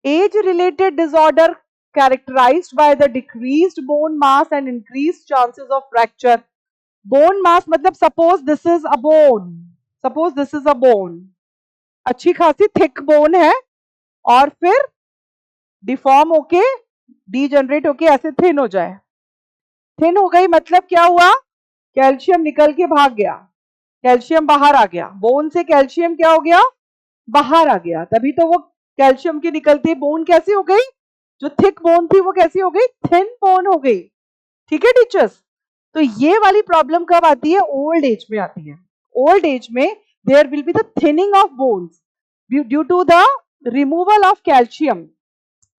Age related disorder characterized by the decreased bone mass and increased chances of fracture. Bone mass मतलब suppose this is a bone, suppose this is a bone, अच्छी खासी thick bone है और फिर deform होके degenerate होके ऐसे thin हो जाए. थिन हो गई मतलब क्या हुआ, कैल्शियम निकल के भाग गया, कैल्शियम बाहर आ गया, बोन से कैल्शियम क्या हो गया, बाहर आ गया. तभी तो वो कैल्शियम की निकलती बोन कैसी हो गई, जो थिक बोन थी वो कैसी हो गई, थिन बोन हो गई. ठीक है टीचर्स. तो ये वाली प्रॉब्लम कब आती है, ओल्ड एज में आती है. ओल्ड एज में there will be the thinning of bones due to the removal of calcium,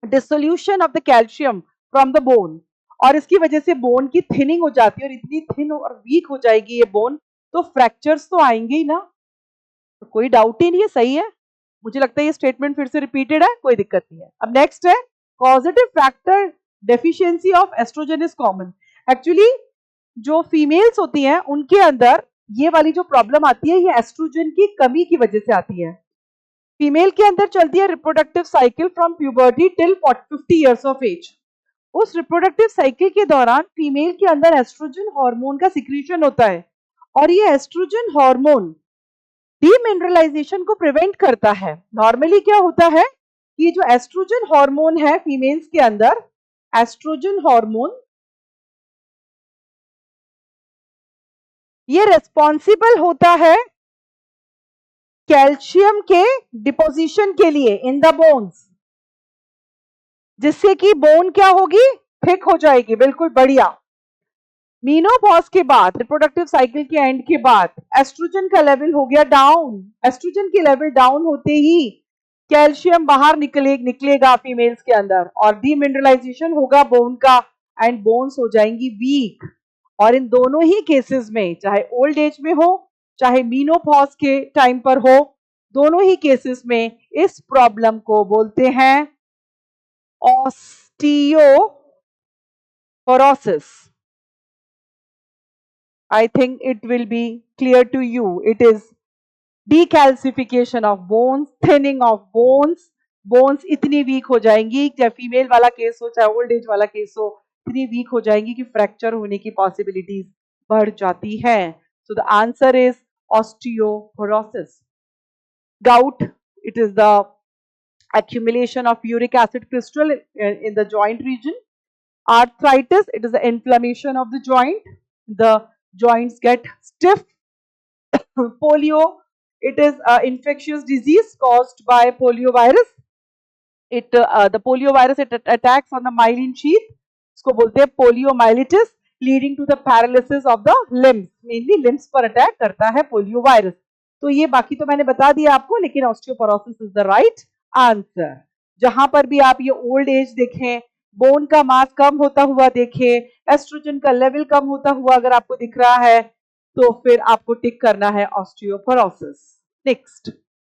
dissolution of the calcium from the bone. और इसकी वजह से बोन की थिनिंग हो जाती है और इतनी थिन और वीक हो जाएगी ये बोन, तो फ्रैक्चर्स तो आएंगे ही ना. तो कोई डाउट ही नहीं है, सही है. मुझे लगता है ये स्टेटमेंट फिर से रिपीटेड है, कोई दिक्कत नहीं है. अब नेक्स्ट है causative factor deficiency of oestrogen is common. Actually जो फीमेल्स होती हैं उनके अंदर ये वाली जो प्रॉब्लम आती है ये एस्ट्रोजन की कमी की वजह से आती है. फीमेल के अंदर चलती है reproductive cycle from puberty till 50 years of age. उस रिप्रोडक्टिव साइकिल के दौरान फीमेल के अंदर एस्ट्रोजन हार्मोन का सिक्रीशन होता है और ये एस्ट्रोजन हार्मोन डीमिनरलाइजेशन को प्रिवेंट करता है. नॉर्मली क्या होता है कि जो एस्ट्रोजन हार्मोन है फीमेल्स के अंदर, एस्ट्रोजन हार्मोन ये रिस्पॉन्सिबल होता है कैल्शियम के डिपोजिशन के लिए इन द बोन्स, जिससे कि बोन क्या होगी, थिक हो जाएगी. बिल्कुल बढ़िया. मीनोपॉज के बाद, रिप्रोडक्टिव साइकिल के एंड के बाद एस्ट्रोजन का लेवल हो गया डाउन. एस्ट्रोजन के लेवल डाउन होते ही कैल्शियम बाहर निकलेगा फीमेल्स के अंदर और डीमिनरलाइजेशन होगा बोन का एंड बोन्स हो जाएंगी वीक. और इन दोनों ही केसेस में, चाहे ओल्ड एज में हो चाहे मीनोपॉज के टाइम पर हो, दोनों ही केसेस में इस प्रॉब्लम को बोलते हैं osteoporosis. I think it will be clear to you. It is decalcification of bones, thinning of bones. Bones इतनी वीक हो जाएंगी, चाहे फीमेल वाला केस हो चाहे ओल्ड एज वाला केस हो, इतनी वीक हो जाएंगी कि फ्रैक्चर होने की पॉसिबिलिटीज बढ़ जाती हैं. So the answer is osteoporosis. Gout, it is the accumulation of uric acid crystal in the joint region. Arthritis, it is the inflammation of the joint. The joints get stiff. Polio, it is an infectious disease caused by poliovirus. The poliovirus, it attacks on the myelin sheath. इसको बोलते हैं poliomyelitis, leading to the paralysis of the limbs. Mainly limbs पर attack करता है poliovirus. तो ये बाकी तो मैंने बता दिया आपको, लेकिन osteoporosis is the right answer. जहां पर भी आप ये ओल्ड एज देखें, बोन का मास कम होता हुआ देखें, एस्ट्रोजन का लेवल कम होता हुआ अगर आपको दिख रहा है, तो फिर आपको टिक करना है ऑस्टियोपोरोसिस. नेक्स्ट.